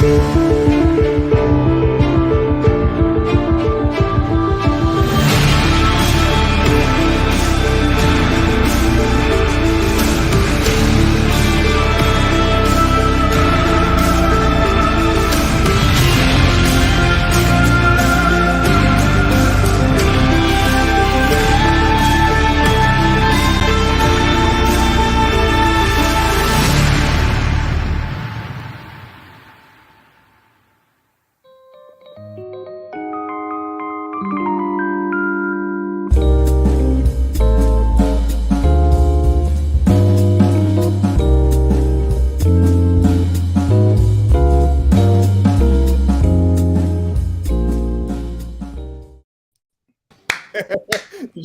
Did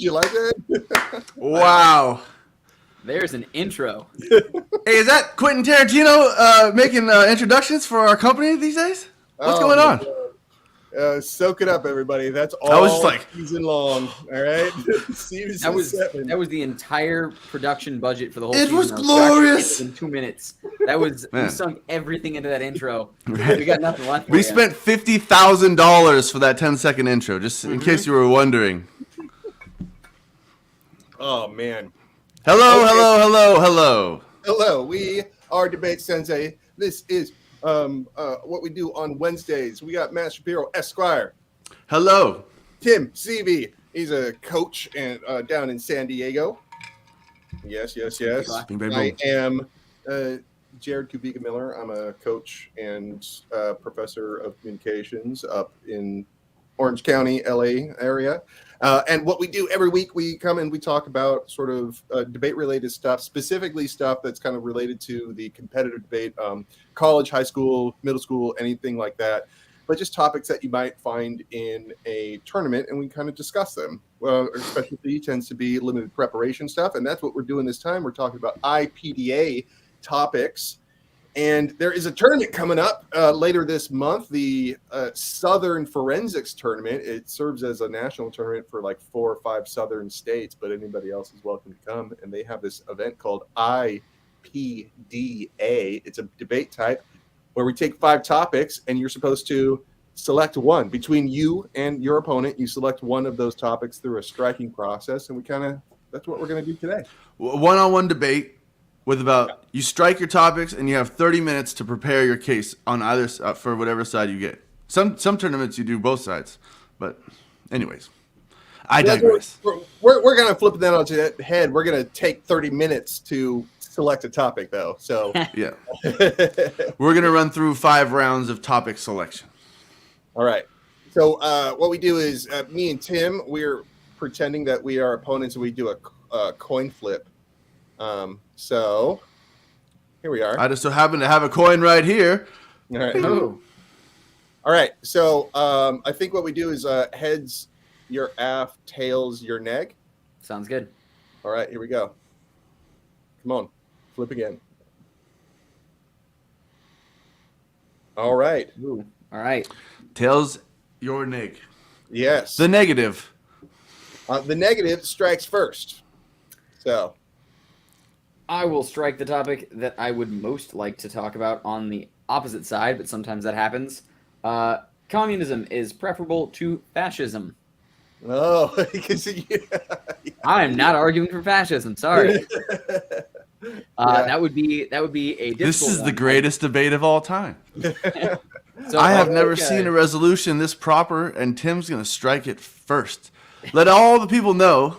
you like that? Wow. There's an intro. Hey, is that Quentin Tarantino making introductions for our company these days? What's going on? Soak it up, everybody. That's all I was just like, season long. All right. That was the entire production budget for the whole It season. was glorious. In 2 minutes. That was we sunk everything into that intro. Right. We got nothing left. We spent $50,000 for that 10-second intro, just in case you were wondering. Oh man. Hello. Hello. We are DebateSensei. This is what we do on Wednesdays. We got Matt Shapiro, Esquire. Hello. Tim CV. He's a coach and down in San Diego. Yes. Bing, bang, I boom. am Jared Kubica Miller. I'm a coach and professor of communications up in Orange County, LA area. And what we do every week, we come and we talk about sort of debate-related stuff, specifically stuff that's kind of related to the competitive debate, college, high school, middle school, anything like that. But just topics that you might find in a tournament, and we kind of discuss them. Well, our specialty tends to be limited preparation stuff, and that's what we're doing this time. We're talking about IPDA topics. And there is a tournament coming up later this month, the Southern Forensics Tournament. It serves as a national tournament for like 4 or 5 Southern states, but anybody else is welcome to come. And they have this event called IPDA. It's a debate type where we take 5 topics and you're supposed to select one. Between you and your opponent, you select one of those topics through a striking process. And that's what we're going to do today. One-on-one debate. With you strike your topics and you have 30 minutes to prepare your case on either for whatever side you get. Some tournaments you do both sides, but anyways, I digress. We're gonna flip that on to the head. We're gonna take 30 minutes to select a topic, though. So yeah, we're gonna run through 5 rounds of topic selection. All right. So what we do is me and Tim, we're pretending that we are opponents, and we do a coin flip. So here we are. I just so happen to have a coin right here. All right. All right. So I think what we do is heads your aft, tails your neg. Sounds good. All right. Here we go. Come on. Flip again. All right. Ooh. All right. Tails your neg. Yes. The negative. The negative strikes first. So I will strike the topic that I would most like to talk about on the opposite side, but sometimes that happens. Communism is preferable to fascism. Oh, because I am not arguing for fascism. Sorry. That would be a difficult This is one. the greatest debate of all time. So I have never seen a resolution this proper, and Tim's going to strike it first. Let all the people know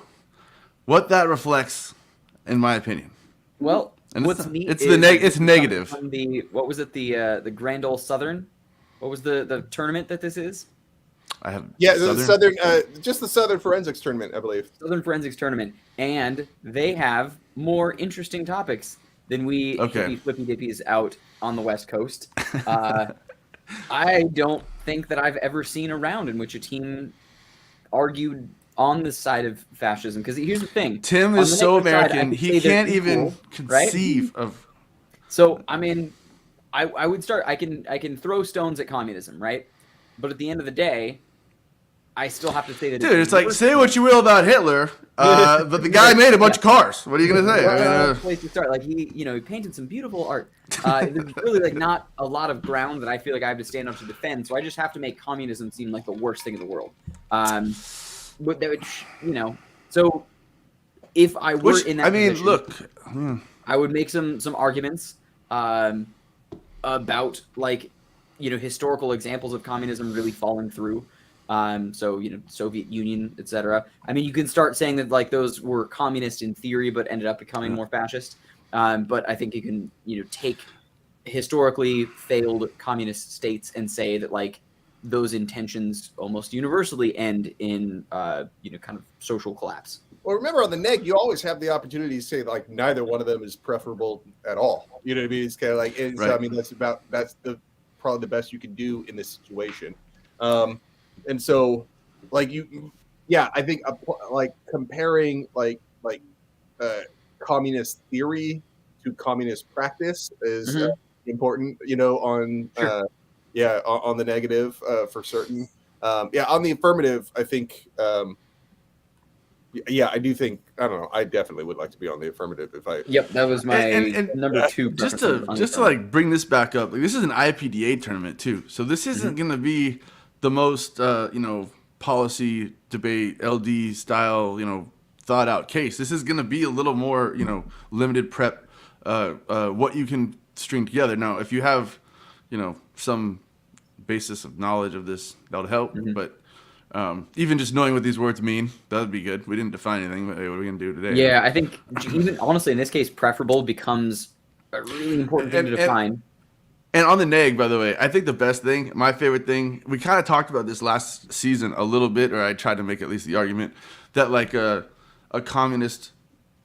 what that reflects, in my opinion. Well, and what's neat it's is it's negative. What was it? The Grand Ole Southern? What was the tournament that this is? The Southern, just the Southern Forensics Tournament, I believe. Southern Forensics Tournament, and they have more interesting topics than we flippy dippies out on the West Coast. I don't think that I've ever seen a round in which a team argued on the side of fascism. Because here's the thing: Tim is so American, he can't even conceive right? of. So I mean, I would start. I can throw stones at communism, right? But at the end of the day, I still have to say that, dude, it's like, say what you will about Hitler, but the guy made a bunch of cars. What are you gonna say? Well, place to start. Like he painted some beautiful art. There's really like not a lot of ground that I feel like I have to stand up to defend. So I just have to make communism seem like the worst thing in the world. But that would, so if I were in that position, look, I would make some arguments about like historical examples of communism really falling through. So Soviet Union, etc. I mean, you can start saying that like those were communist in theory, but ended up becoming more fascist. But I think you can take historically failed communist states and say that like those intentions almost universally end in kind of social collapse. Well, remember on the neg, you always have the opportunity to say like neither one of them is preferable at all. You know what I mean? It's kind of like right. So, I mean that's probably the best you can do in this situation. And so, like I think like comparing like communist theory to communist practice is important. On on the negative for certain. On the affirmative, I think. I do think I don't know. I definitely would like to be on the affirmative if I. Yep, that was my number 2. Just to like bring this back up, like this is an IPDA tournament too, so this isn't going to be the most policy debate LD style thought out case. This is going to be a little more limited prep, what you can string together. Now, if you have some basis of knowledge of this, that would help, but. Even just knowing what these words mean, that would be good. We didn't define anything, but hey, what are we going to do today? Yeah, I think even honestly, in this case, preferable becomes a really important thing to define. And on the neg, by the way, I think the best thing, my favorite thing, we kind of talked about this last season a little bit, or I tried to make at least the argument, that like a communist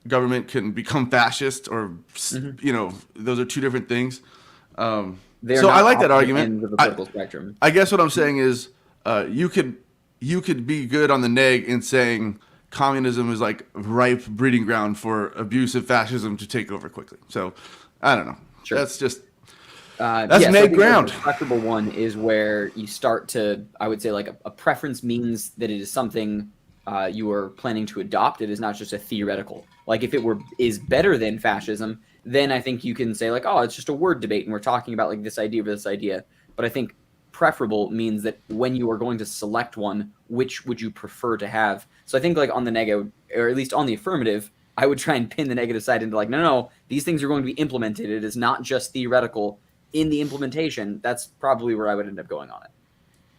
government can become fascist, or, those are two different things. So I like that argument. I guess what I'm saying is you could be good on the neg in saying communism is like ripe breeding ground for abusive fascism to take over quickly. So I don't know. Sure. That's just neg ground. The preferable one is where you start to, I would say, like a preference means that it is something you are planning to adopt. It is not just a theoretical. Like if it is better than fascism, then I think you can say like, oh, it's just a word debate and we're talking about like this idea or this idea. But I think preferable means that when you are going to select one, which would you prefer to have? So I think like on the negative, or at least on the affirmative, I would try and pin the negative side into like, no, these things are going to be implemented. It is not just theoretical in the implementation. That's probably where I would end up going on it.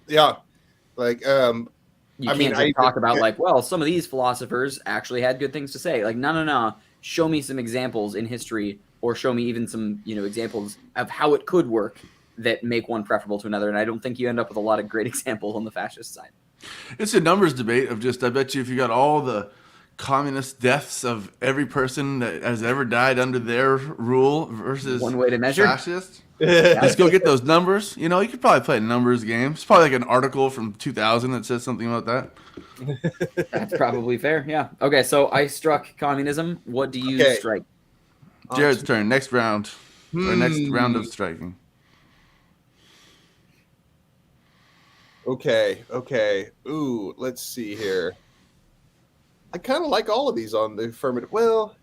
Yeah. Like, you can't just talk about like, well, some of these philosophers actually had good things to say. Like, no. Show me some examples in history, or show me even some, examples of how it could work that make one preferable to another. And I don't think you end up with a lot of great examples on the fascist side. It's a numbers debate of just, I bet you if you got all the communist deaths of every person that has ever died under their rule versus one way to measure fascist, let's go get those numbers. You could probably play a numbers game. It's probably like an article from 2000 that says something about that. That's probably fair. Yeah. Okay. So I struck communism. What do you strike? Jared's turn. Next round. Or next round of striking. Okay. Ooh, let's see here. I kind of like all of these on the affirmative. Well,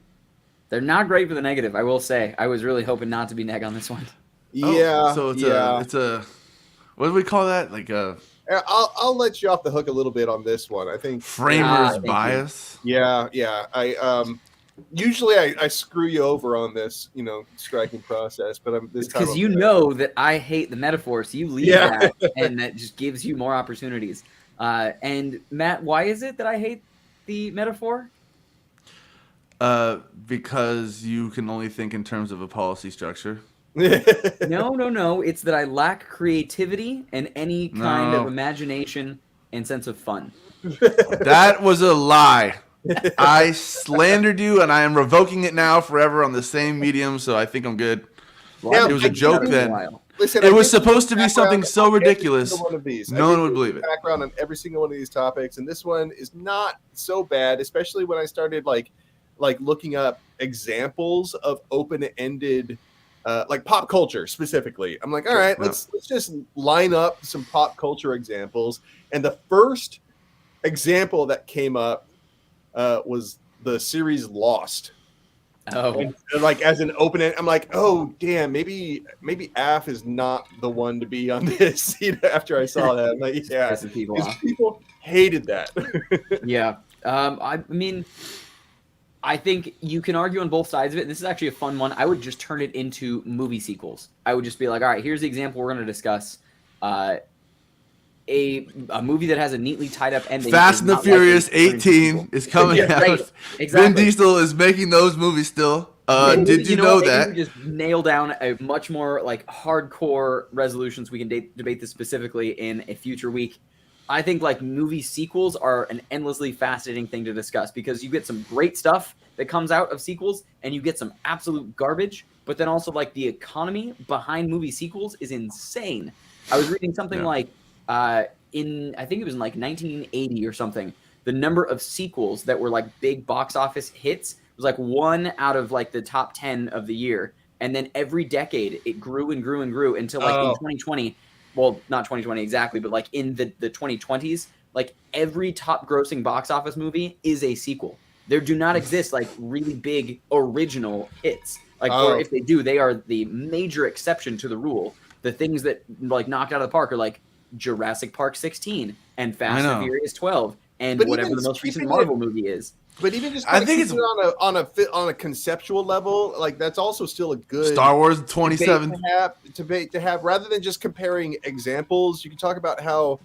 they're not great for the negative, I will say. I was really hoping not to be neg on this one. Yeah. So it's a what do we call that? Like a I'll let you off the hook a little bit on this one. I think framer's bias. Yeah. I usually I screw you over on this, striking process, but I'm this time because know that I hate the metaphor, so you leave that, and that just gives you more opportunities. And Matt, why is it that I hate the metaphor? Because you can only think in terms of a policy structure. No. It's that I lack creativity and any kind of imagination and sense of fun. That was a lie. I slandered you, and I am revoking it now forever on the same medium, so I think I'm good. Well, it was a joke then. Listen, it was supposed to be something so ridiculous. No one would believe it. Background on every single one of these topics, and this one is not so bad, especially when I started like looking up examples of open-ended like pop culture specifically. I'm like, all right, let's just line up some pop culture examples. And the first example that came up was the series Lost. Oh, And, like as an open end, I'm like, oh damn, maybe Af is not the one to be on this. After I saw that, I'm like, yeah, pissing people because off. people hated that. Yeah. I mean, I think you can argue on both sides of it. This is actually a fun one. I would just turn it into movie sequels. I would just be like, all right, here's the example we're going to discuss. A movie that has a neatly tied up ending. Fast and the Furious 18 is coming Yeah, out. right. Exactly. Vin Diesel is making those movies still. Did you know that? Maybe we just nail down a much more like hardcore resolutions. We can debate this specifically in a future week. I think like movie sequels are an endlessly fascinating thing to discuss because you get some great stuff that comes out of sequels and you get some absolute garbage, but then also like the economy behind movie sequels is insane. I was reading something like I think it was in like 1980 or something, the number of sequels that were like big box office hits was like 1 out of like the top 10 of the year. And then every decade it grew and grew and grew until like in 2020, well, not 2020 exactly, but like in the 2020s, like every top grossing box office movie is a sequel. There do not exist like really big original hits. Like, or if they do, they are the major exception to the rule. The things that like knocked out of the park are like Jurassic Park 16 and Fast and Furious 12 and whatever the most recent Marvel movie is. But even just I think it's on a conceptual level, like that's also still a good Star Wars 27 debate to have rather than just comparing examples. You can talk about how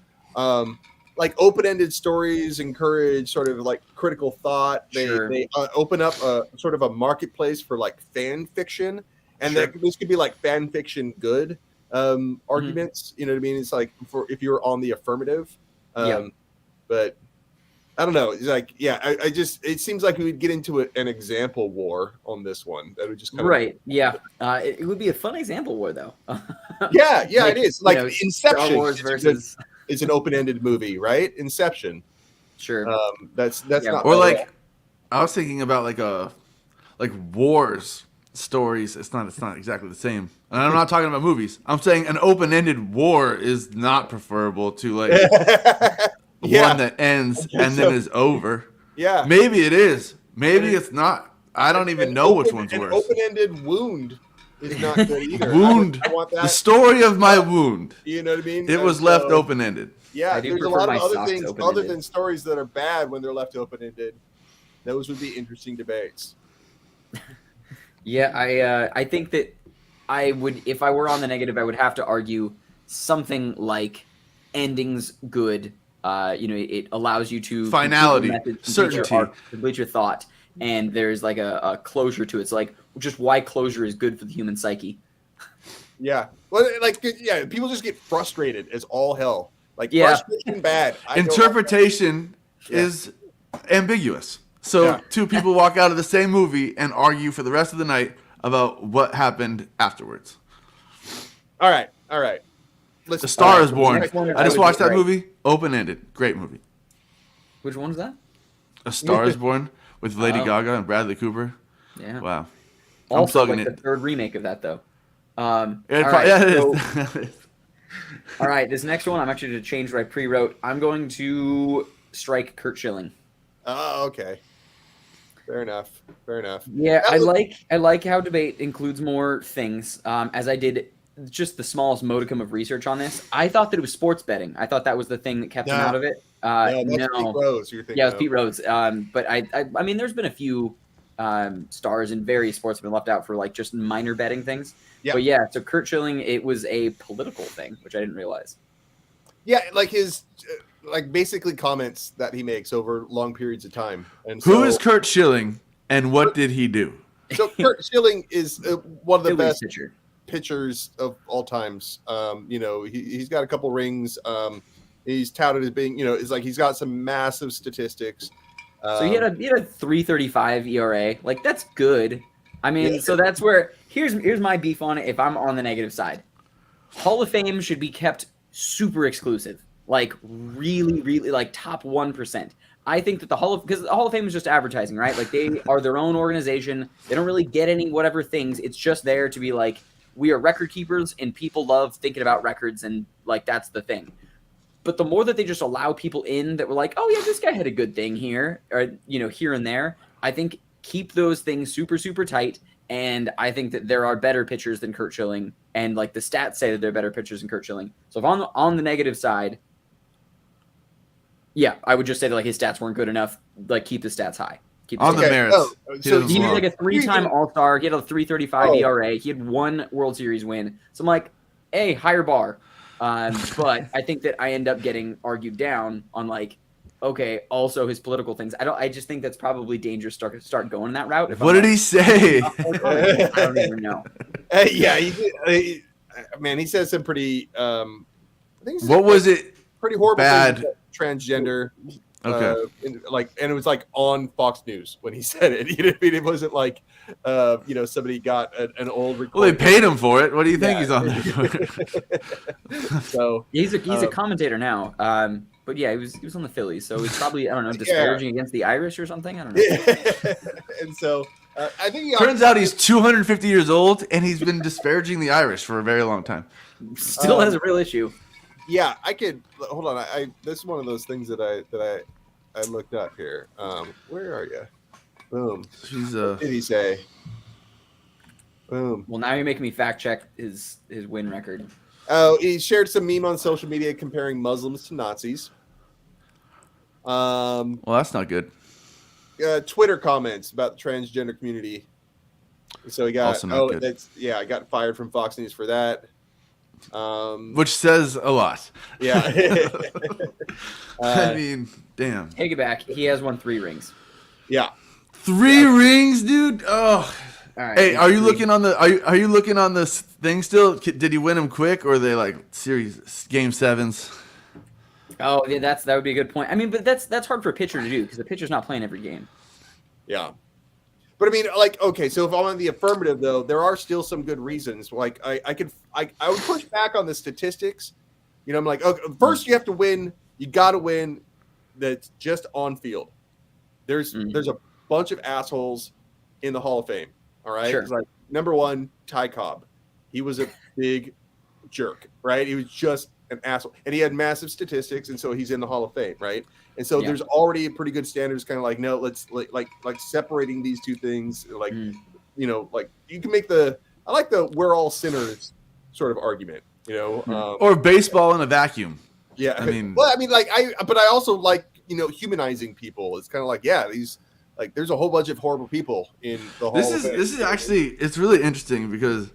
like open-ended stories encourage sort of like critical thought. They open up a sort of a marketplace for like fan fiction, and this could be like fan fiction good arguments. You know what I mean? It's like for if you're on the affirmative, but I don't know. It's like, I just it seems like we would get into an example war on this one. That would just kind of it would be a fun example war though. It is like Inception. Star Wars versus is an open-ended movie, right? Inception. Sure. That's not or like I was thinking about like wars stories. It's not exactly the same. And I'm not talking about movies. I'm saying an open-ended war is not preferable to like one that ends and then is over. Yeah. Maybe it is. Maybe it's not. I don't even know which one's worse. An open-ended wound is not good either. Wound. I want that. The story of my wound. You know what I mean? It was left open-ended. Yeah, there's a lot of other things other than stories that are bad when they're left open-ended. Those would be interesting debates. Yeah, I think that I would, if I were on the negative, I would have to argue something like endings good. It allows you to finality, certainty, complete your thought, and there's like a closure to it. It's like just why closure is good for the human psyche. Yeah, well, people just get frustrated as all hell. Like frustration bad. Interpretation is ambiguous. So two people walk out of the same movie and argue for the rest of the night about what happened afterwards. All right. The Star is Born. I just watched that movie. Open-ended. Great movie. Which one was that? A Star is Born with Lady Gaga and Bradley Cooper. Yeah. Wow. Also, I'm plugging the third remake of that, though. All right, this next one, I'm actually going to change what I pre-wrote. I'm going to strike Curt Schilling. Oh, okay. Fair enough. Yeah, I like how debate includes more things. As I did just the smallest modicum of research on this, I thought that it was sports betting. I thought that was the thing that kept him out of it. That's Pete Rose. You're thinking it was Pete Rose. But I mean, there's been a few stars in various sports have been left out for like just minor betting things. Yeah. But yeah, so Curt Schilling, it was a political thing, which I didn't realize. Yeah, like his basically comments that he makes over long periods of time. And who is Curt Schilling, and what did he do? So Curt Schilling is one of the best pitchers of all times. He's got a couple rings. He's touted as being, it's like he's got some massive statistics. So he had a 3.35 ERA. Like that's good. I mean, so that's where here's my beef on it. If I'm on the negative side, Hall of Fame should be kept super exclusive. Like really, really like top 1%. I think that because the Hall of Fame is just advertising, right? Like they are their own organization. They don't really get any whatever things. It's just there to be like, we are record keepers and people love thinking about records and like that's the thing. But the more that they just allow people in that were like, oh yeah, this guy had a good thing here, or here and there, I think keep those things super, super tight. And I think that there are better pitchers than Curt Schilling, and like the stats say that they're better pitchers than Curt Schilling. So if on the negative side, yeah, I would just say that like his stats weren't good enough. Like keep the stats high. On the merits. So he was like a 3-time All-Star. He had a 3.35 ERA. He had 1 World Series win. So I'm like, hey, higher bar. But I think that I end up getting argued down on like, okay, also his political things. I just think that's probably dangerous to start going that route. What did he say? I don't even know. Yeah, he says some pretty. I think what was it? Pretty horrible. Bad Transgender. Okay. And it was like on Fox News when he said it. You know what I mean? It wasn't like, somebody got an old recording. Well, they paid him for it. What do you think he's on there for? So he's a commentator now. But yeah, he was on the Phillies, so he's probably, I don't know, disparaging against the Irish or something. I don't know. And so I think turns out he's 250 years old and he's been disparaging the Irish for a very long time. Still has a real issue. Yeah, I could hold on. This is one of those things that I looked up here. Where are you? Boom. What did he say? Boom. Well, now you're making me fact check his win record. Oh, he shared some meme on social media comparing Muslims to Nazis. Well, that's not good. Twitter comments about the transgender community. So he got Also not good. I got fired from Fox News for that. Which says a lot. Yeah. I mean, damn. Take it back. He has won 3 rings. Yeah. 3 rings, dude. Oh. All right. Hey, are you looking on the are you looking on this thing still? Did he win them quick, or are they like series game 7s? Oh, yeah, that would be a good point. I mean, but that's hard for a pitcher to do because the pitcher's not playing every game. Yeah. But I mean, like, okay, so if I'm on the affirmative, though, there are still some good reasons. Like, I would push back on the statistics. I'm like, okay, first you have to win. You got to win. That's just on field. There's a bunch of assholes in the Hall of Fame. All right. Sure. Like number 1, Ty Cobb. He was a big jerk, right? He was just an asshole, and he had massive statistics, and so he's in the Hall of Fame, right? And so there's already a pretty good standards, kind of like, no, let's like separating these two things, like like you can make I like the we're all sinners sort of argument, or baseball in a vacuum. Yeah, I mean, but I also like humanizing people. It's kind of like these. Like, there's a whole bunch of horrible people in the Hall of Fame. This is actually, it's really interesting because,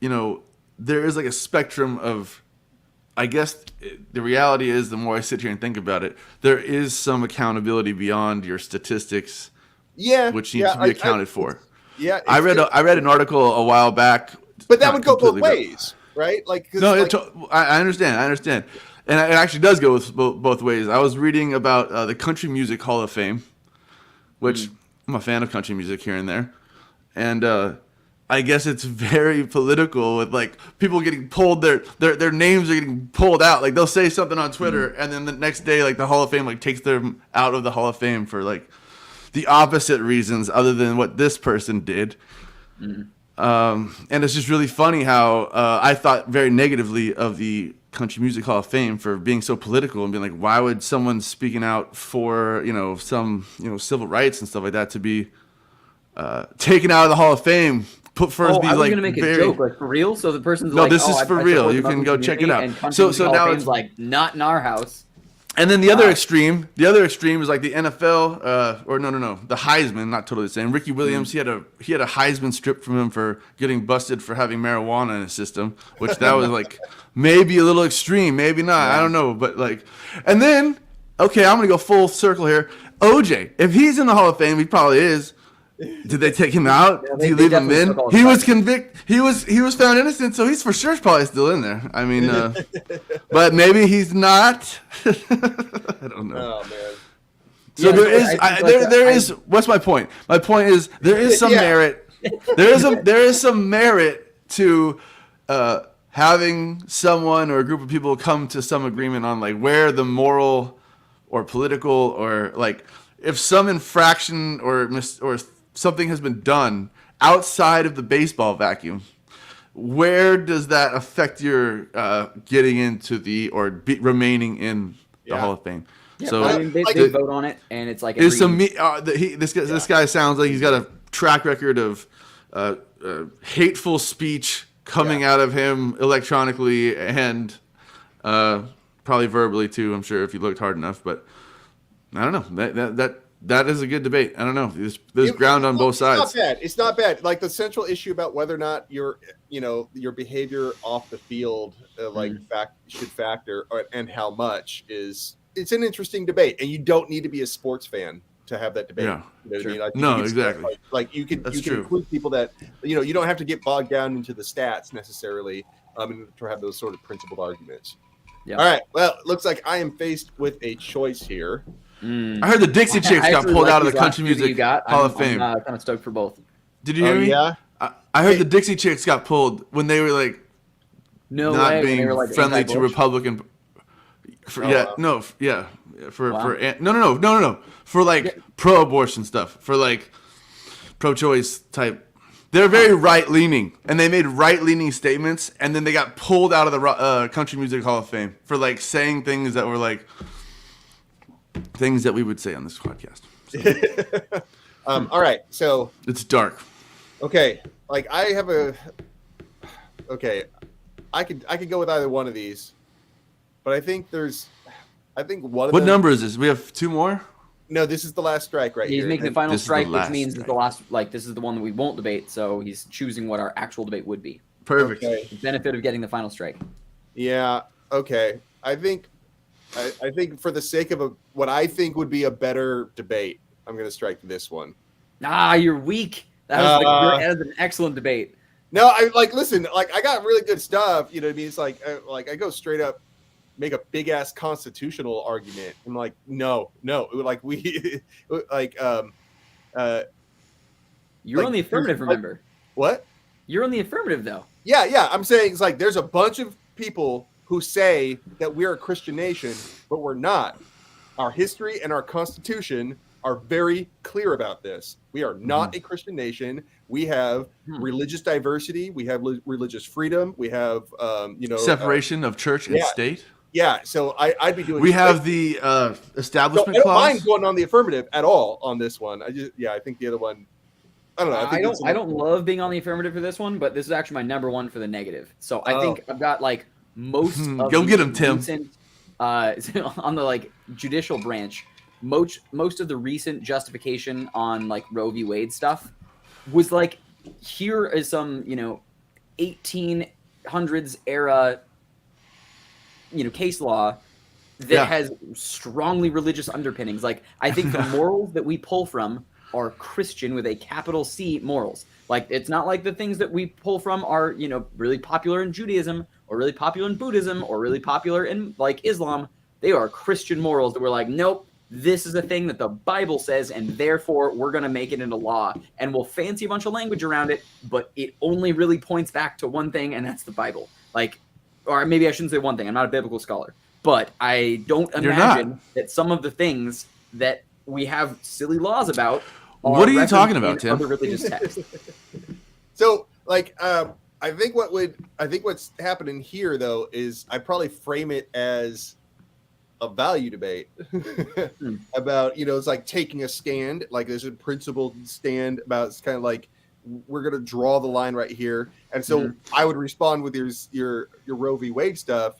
there is like a spectrum of, I guess the reality is, the more I sit here and think about it, there is some accountability beyond your statistics, which needs to be accounted for. Yeah, I read an article a while back, but that would go both ways, right? Like, I understand, and it actually does go with both ways. I was reading about the Country Music Hall of Fame, which I'm a fan of country music here and there, and I guess it's very political with like people getting pulled, their names are getting pulled out. Like they'll say something on Twitter, and then the next day, like the Hall of Fame like takes them out of the Hall of Fame for like the opposite reasons other than what this person did. And it's just really funny how I thought very negatively of the Country Music Hall of Fame for being so political and being like, why would someone speaking out for some civil rights and stuff like that to be taken out of the Hall of Fame? Put first, be I was like gonna make a joke, like for real. So the person's like, this is for real. You can go check it out. And so now it's like not in our house. And then the other extreme is like the NFL, or no, the Heisman, not totally the same. Ricky Williams, he had a Heisman stripped from him for getting busted for having marijuana in his system, which that was like maybe a little extreme, maybe not, I don't know, but like, and then okay, I'm gonna go full circle here. OJ, if he's in the Hall of Fame, he probably is. Did they take him out? Yeah, Did you leave him in? He was convicted. He was found innocent, so he's for sure probably still in there. I mean, but maybe he's not. I don't know. Oh man. So there is. What's my point? My point is there is some merit. There is some merit to having someone or a group of people come to some agreement on like where the moral or political or like if some infraction or something has been done outside of the baseball vacuum, where does that affect your getting into remaining in the Hall of Fame? Yeah, So I mean, they vote on it, and it's like this guy sounds like he's got a track record of hateful speech coming out of him electronically and probably verbally too. I'm sure if you looked hard enough, but I don't know. That is a good debate. I don't know. There's ground on both sides. It's not bad. Like the central issue about whether or not your behavior off the field should factor and how much it's an interesting debate, and you don't need to be a sports fan to have that debate. Yeah. You know what I mean? No, exactly. Like you can include people that you don't have to get bogged down into the stats necessarily to have those sort of principled arguments. Yeah. All right. Well, it looks like I am faced with a choice here. I heard the Dixie Chicks got pulled out of the Country Music Hall of Fame. I'm kind of stoked for both. Did you hear me? Yeah. I heard the Dixie Chicks got pulled when they were like not being friendly to Republican. For like pro-abortion stuff, for like pro-choice type. They're very right-leaning, and they made right-leaning statements, and then they got pulled out of the Country Music Hall of Fame for like saying things that were like things that we would say on this podcast. So. All right, so it's dark. Okay, like I could go with either one of these, but I think one of them. What number is this? We have two more. No, this is the last strike right here. He's making the final strike, which means that the last, this is the one that we won't debate. So he's choosing what our actual debate would be. Perfect. Okay. The benefit of getting the final strike. Yeah. Okay. I think for the sake of what I think would be a better debate, I'm going to strike this one. You're weak. That is an excellent debate. No, listen, I got really good stuff. You know what I mean? It's like I go straight up, make a big ass constitutional argument. I'm like, no, like we, like, you're on the affirmative, remember? What? You're on the affirmative, though. Yeah. I'm saying it's like there's a bunch of people who say that we're a Christian nation, but we're not. Our history and our Constitution are very clear about this. We are not a Christian nation. We have religious diversity. We have religious freedom. We have, separation of church and state. Yeah, so I'd be doing. We have the establishment clause. I don't mind going on the affirmative at all on this one. I think the other one. I don't know. I don't love being on the affirmative for this one, but this is actually my number one for the negative. So I think I've got like most of go get him, Tim. Recent, on the judicial branch, most of the recent justification on Roe v. Wade stuff was here is some 1800s era case law that has strongly religious underpinnings. I think the morals that we pull from are Christian with a capital C morals. It's not like the things that we pull from are, really popular in Judaism or really popular in Buddhism or really popular in Islam. They are Christian morals that we're nope, this is a thing that the Bible says, and therefore we're going to make it into law. And we'll fancy a bunch of language around it, but it only really points back to one thing, and that's the Bible. Or maybe I shouldn't say one thing. I'm not a biblical scholar. But I don't imagine that some of the things that we have silly laws about are what are you talking about, Tim? Other religious texts. So, I think what's happening here, though, is I probably frame it as a value debate about, it's like taking a stand, there's a principled stand about, it's kind of we're going to draw the line right here. And so I would respond with your Roe v. Wade stuff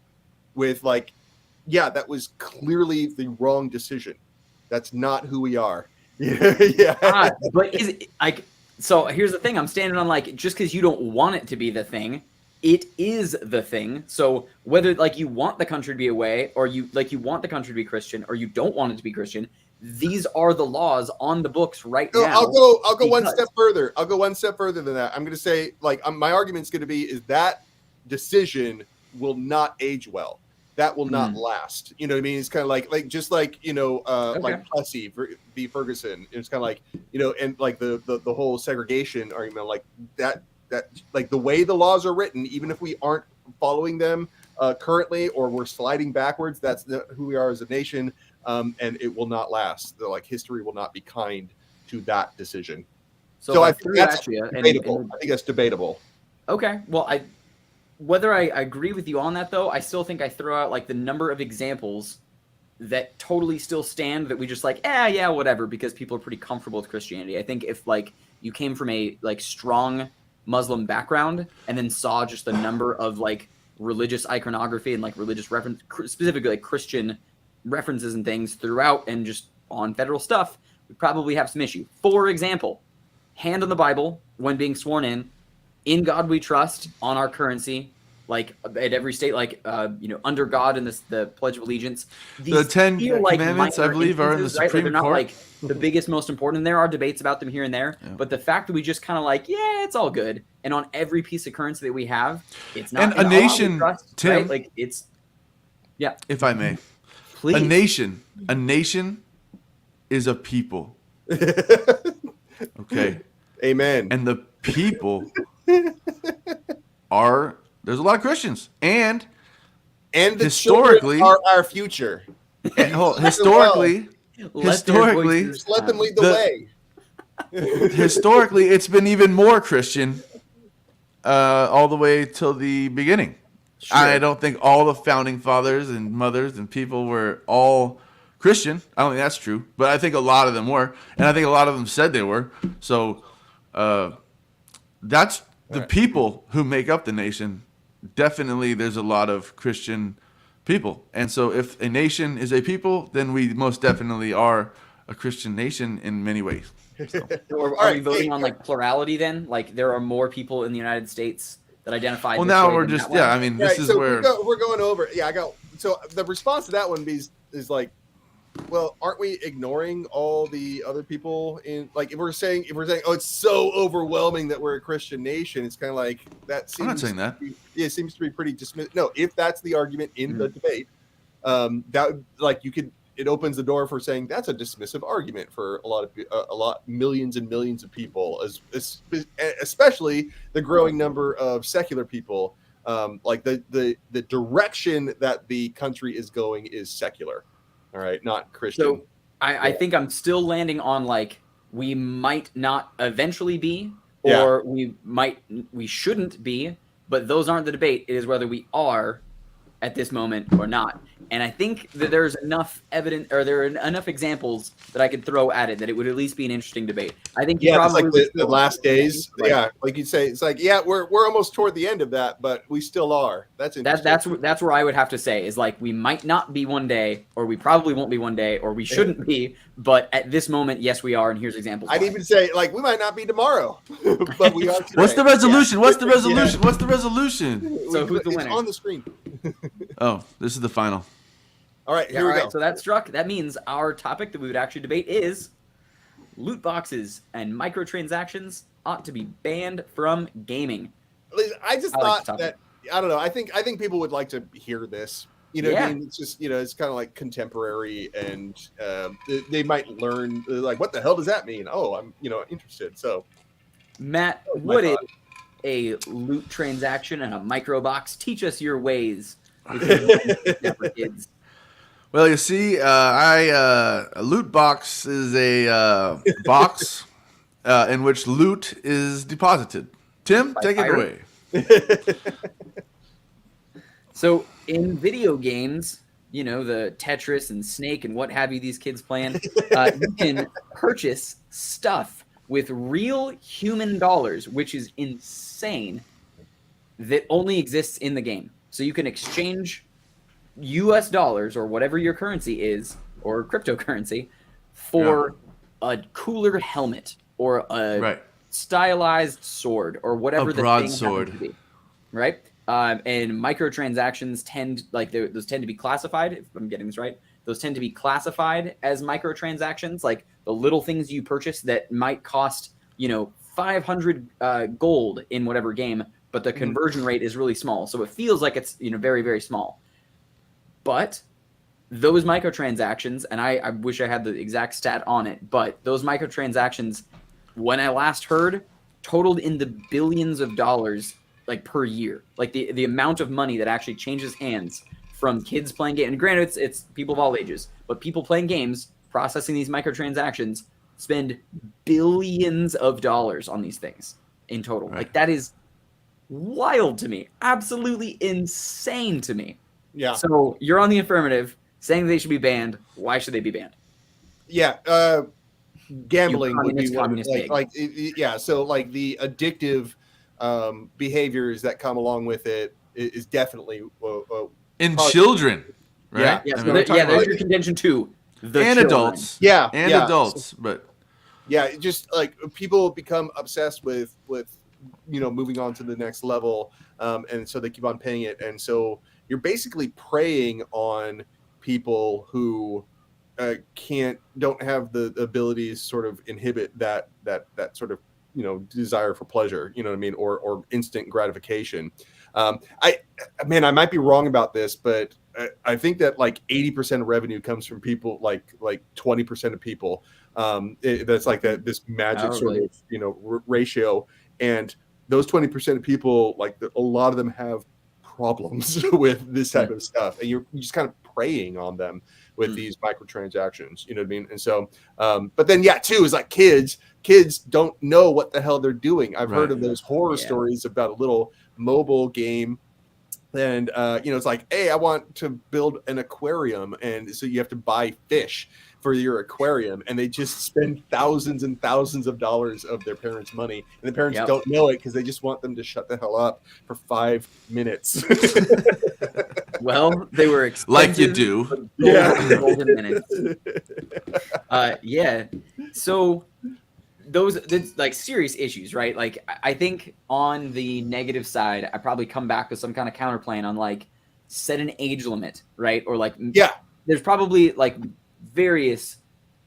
with that was clearly the wrong decision. That's not who we are. Yeah. But is it so here's the thing. I'm standing on just because you don't want it to be the thing, it is the thing. So whether you want the country to be away or you want the country to be Christian or you don't want it to be Christian, these are the laws on the books right now. I'll go one step further. I'll go one step further than that. I'm going to say my argument's going to be is that decision will not age well. That will not last. You know what I mean? It's kind of like Plessy v. Ferguson. It's kind of and the whole segregation argument, that the way the laws are written, even if we aren't following them currently or we're sliding backwards, that's who we are as a nation, and it will not last. History will not be kind to that decision. So I think that's debatable. I think that's debatable. Okay. Well, whether I agree with you on that, though, I still think I throw out like the number of examples that totally still stand that we just like, yeah, whatever, because people are pretty comfortable with Christianity. I think if like you came from a like strong Muslim background and then saw just the number of like religious iconography and like religious reference, specifically like Christian references and things throughout and just on federal stuff, we probably have some issue. For example, hand on the Bible when being sworn in God we trust, on our currency, like at every state, like under God in the Pledge of Allegiance. The 10 Commandments, I believe, are in the Supreme Court. They're not Court. like the biggest, most important. There are debates about them here and there, but the fact that we just kind of like, yeah, it's all good, and on every piece of currency that we have, it's not. And a nation, trust, Tim, right? Like it's, yeah. If I may, Please. a nation is a people. Okay. Amen. And the people there's a lot of Christians, and the historically are our future. And historically, just let them lead the way. Historically, it's been even more Christian all the way till the beginning. Sure. I don't think all the founding fathers and mothers and people were all Christian. I don't think that's true, but I think a lot of them were, and I think a lot of them said they were. So that's the people who make up the nation. Definitely, there's a lot of Christian people, and so if a nation is a people, then we most definitely are a Christian nation in many ways. So. Are we voting on like plurality then? Like there are more people in the United States that identify. Well, now we're just I mean, this is where we're going over. Yeah, so the response to that one is like, well, aren't we ignoring all the other people in, like, if we're saying, oh, it's so overwhelming that we're a Christian nation, it's kind of like that seems. I'm not saying that. It seems to be pretty dismissive. No, if that's the argument in the debate, that like it opens the door for saying that's a dismissive argument for millions and millions of people, especially the growing number of secular people. Like the direction that the country is going is secular. All right, not Christian. So I think I'm still landing on like we might not eventually be, or we shouldn't be, but those aren't the debate. It is whether we are at this moment or not. And I think that there's enough evidence, or there are enough examples that I could throw at it that it would at least be an interesting debate. I think probably it's like the last days. Like you say, it's like we're almost toward the end of that, but we still are. That's interesting. That's where I would have to say is like we might not be one day, or we probably won't be one day, or we shouldn't be. But at this moment, yes, we are. And here's examples. I'd even say like we might not be tomorrow, but we are today. What's the resolution? What's the resolution? What's the resolution? So who's the winner? It's on the screen. Oh, this is the final. All right, here we go. So that struck. That means our topic that we would actually debate is loot boxes and microtransactions ought to be banned from gaming. I just thought that, I don't know. I think people would like to hear this. You know what I mean? It's just, it's kind of like contemporary, and they might learn like, what the hell does that mean? Oh, I'm interested. So, Matt, what is a loot transaction and a micro box? Teach us your ways. For kids. Well, you see, a loot box is a box in which loot is deposited. Tim, take it away. So in video games, the Tetris and Snake and what have you these kids playing, you can purchase stuff with real human dollars, which is insane, that only exists in the game. So you can exchange US dollars or whatever your currency is, or cryptocurrency, for a cooler helmet or a stylized sword or whatever the thing happens to be, right? And microtransactions those tend to be classified, if I'm getting this right, those tend to be classified as microtransactions, like the little things you purchase that might cost, 500 gold in whatever game, but the conversion rate is really small. So it feels like it's, very, very small. But those microtransactions, and I wish I had the exact stat on it, but those microtransactions, when I last heard, totaled in the billions of dollars like per year. Like the amount of money that actually changes hands from kids playing games. And granted, it's people of all ages, but people playing games, processing these microtransactions, spend billions of dollars on these things in total. Right. Like that is wild to me. Absolutely insane to me. Yeah. So you're on the affirmative, saying they should be banned. Why should they be banned? Yeah. Gambling would be one. Yeah. So like the addictive behaviors that come along with it is definitely in children, right? Yeah. There's your contention too. And children. Adults. Yeah. And adults, but yeah, just like people become obsessed with moving on to the next level, and so they keep on paying it, and so you're basically preying on people who don't have the abilities to sort of inhibit that sort of desire for pleasure, you know what I mean, or instant gratification. I might be wrong about this, but I think that like 80% of revenue comes from people, like 20% of people. That's like this magic sort of ratio, and those 20% of people, like a lot of them have problems with this type of stuff, and you're just kind of preying on them with these microtransactions, you know what I mean? And so, but then too, is like kids don't know what the hell they're doing. I've heard of those horror stories about a little mobile game, and it's like, hey, I want to build an aquarium, and so you have to buy fish for your aquarium, and they just spend thousands and thousands of dollars of their parents' money, and the parents don't know it because they just want them to shut the hell up for 5 minutes. Well, they were expensive, like you do. Golden minutes. So those like serious issues, right? Like I think on the negative side, I probably come back with some kind of counterplan on like set an age limit, right? Or like there's probably like various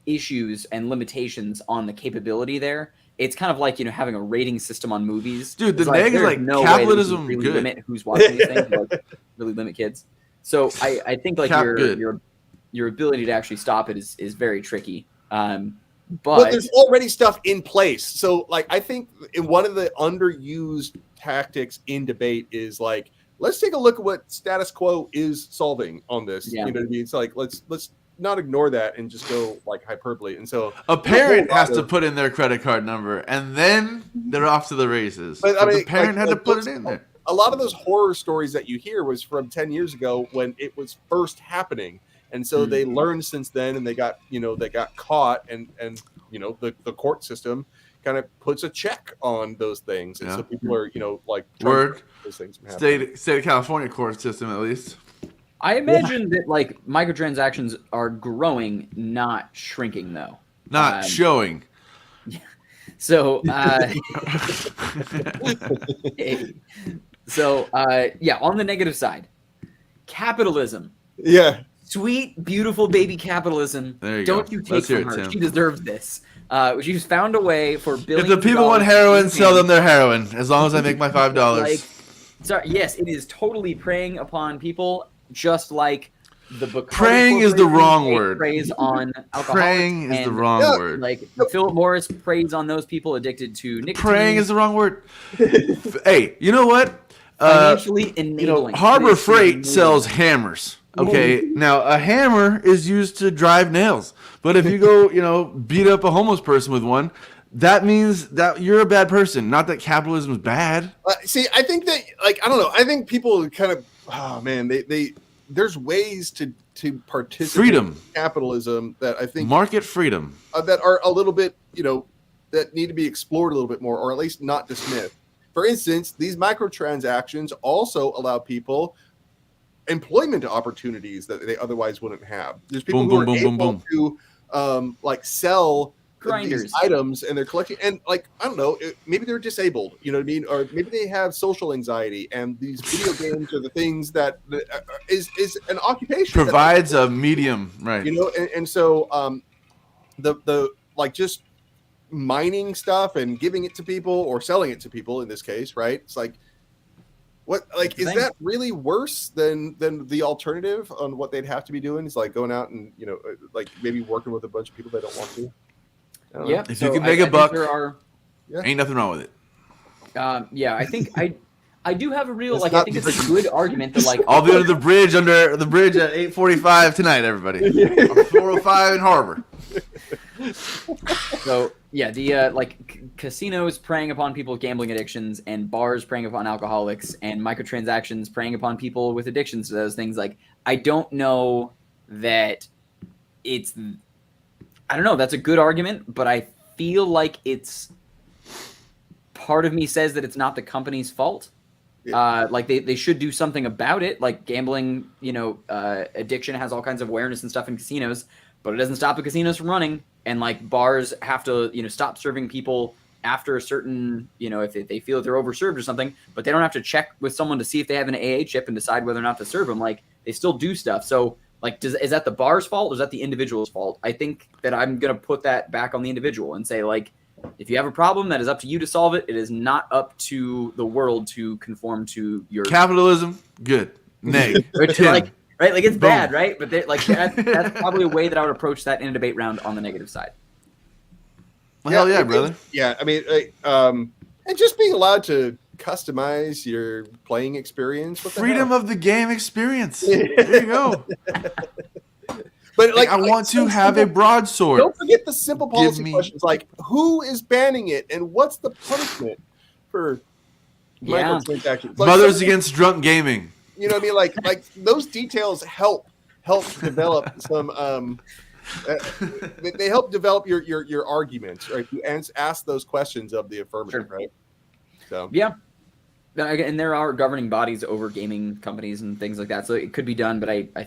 issues and limitations on the capability there. It's kind of like having a rating system on movies. Dude, the negative like no capitalism really good. Limit who's watching these things, like, really limit kids. So I think like your ability to actually stop it is very tricky. But there's already stuff in place. So like I think one of the underused tactics in debate is like, let's take a look at what status quo is solving on this. You know what I mean? It's like let's not ignore that and just go like hyperbole. And so a parent has to put in their credit card number, and then they're off to the races. But the parent had to put it in there. A lot of those horror stories that you hear was from 10 years ago when it was first happening. And so they learned since then, and they got caught, and the court system kind of puts a check on those things. And so people are, like word those things from state of California court system, at least. I imagine that like microtransactions are growing, not shrinking, though. Not showing. So, on the negative side, capitalism. Yeah. Sweet, beautiful baby capitalism. There you Don't go. you take from her. Tim. She deserves this. She's found a way for billions. If the people want heroin, sell them their heroin. As long as I make my $5. Yes, it is totally preying upon people. Just like the preying is the wrong word. Preys on alcohol. Preying is the wrong word. Like Philip Morris preys on those people addicted to nicotine. Preying is the wrong word. Hey, you know what? Financially enabling. Harbor Freight sells hammers. Okay, now a hammer is used to drive nails. But if you go, beat up a homeless person with one, that means that you're a bad person. Not that capitalism is bad. See, I think that, like, I don't know. I think people kind of, there's ways to participate in capitalism that I think market freedom that are a little bit, that need to be explored a little bit more, or at least not dismissed. For instance, these microtransactions also allow people employment opportunities that they otherwise wouldn't have. There's people who are able to like sell grinders these items, and they're collecting, and like, I don't know, maybe they're disabled, you know what I mean, or maybe they have social anxiety, and these video games are the things that is an occupation, provides a medium, right? And so the like just mining stuff and giving it to people or selling it to people in this case, right? It's like, what, like, is that really worse than the alternative on what they'd have to be doing? It's like going out and like maybe working with a bunch of people they don't want to. Yeah, if you can make a buck, ain't nothing wrong with it. I think I do have a real I think it's a good argument that like I'll be under the bridge at 8:45 tonight, everybody. On 405 in Harbor. So the casinos preying upon people with gambling addictions and bars preying upon alcoholics and microtransactions preying upon people with addictions to those things, like, I don't know that it's, I don't know, that's a good argument, but I feel like it's, part of me says that it's not the company's fault. Like they should do something about it. Like gambling, addiction has all kinds of awareness and stuff in casinos, but it doesn't stop the casinos from running. And like bars have to, stop serving people after a certain, if they feel that they're overserved or something, but they don't have to check with someone to see if they have an AA chip and decide whether or not to serve them. Like they still do stuff. So like, is that the bar's fault or is that the individual's fault? I think that I'm going to put that back on the individual and say, like, if you have a problem, that is up to you to solve it. It is not up to the world to conform to your capitalism. Good. Nay. Right? Like it's boom. Bad, right? But that's probably a way that I would approach that in a debate round on the negative side. Well, hell yeah, brother. Yeah, I mean, and just being allowed to customize your playing experience. Freedom of the game experience. There you go. But I want to have a broadsword. Don't forget the simple policy questions, like who is banning it and what's the punishment for microtransactions? Like, Mothers Against Drunk Gaming. You know what I mean? Like those details help develop some. They help develop your arguments, right? You ask those questions of the affirmative, sure. Right? So yeah. And there are governing bodies over gaming companies and things like that, so it could be done. But I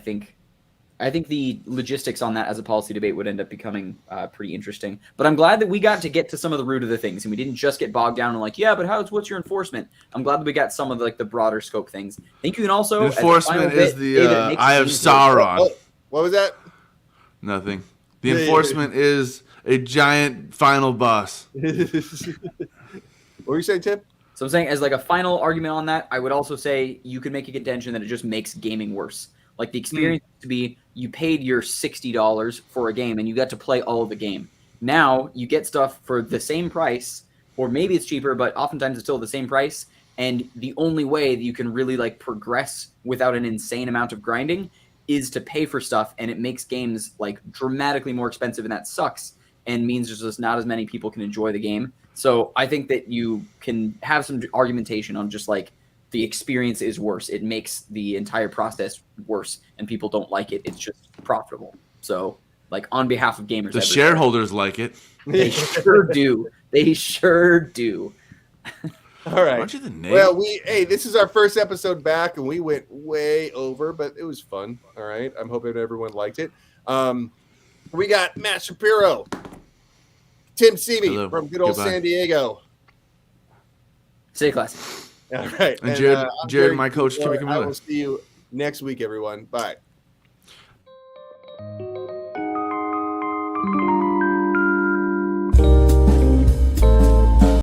think the logistics on that as a policy debate would end up becoming pretty interesting. But I'm glad that we got to get to some of the root of the things, and we didn't just get bogged down in like, yeah, but what's your enforcement? I'm glad that we got some of the broader scope things. I think you can also enforcement is the Eye of Sauron. What was that? Nothing. The enforcement is a giant final boss. What were you saying, Tim? So I'm saying, as like a final argument on that, I would also say you could make a contention that it just makes gaming worse. Like the experience to be, you paid your $60 for a game and you got to play all of the game. Now you get stuff for the same price, or maybe it's cheaper, but oftentimes it's still the same price. And the only way that you can really like progress without an insane amount of grinding is to pay for stuff, and it makes games like dramatically more expensive, and that sucks and means there's just not as many people can enjoy the game. So I think that you can have some argumentation on just like the experience is worse. It makes the entire process worse, and people don't like it. It's just profitable. So like on behalf of gamers, the shareholders like it. They sure do. They sure do. All right. Well, this is our first episode back, and we went way over, but it was fun. All right. I'm hoping everyone liked it. We got Matt Shapiro, Tim Seavey from good old San Diego. Stay classy. All right. And Jared, my coach, Kimmy Camilla. I will see you next week, everyone. Bye.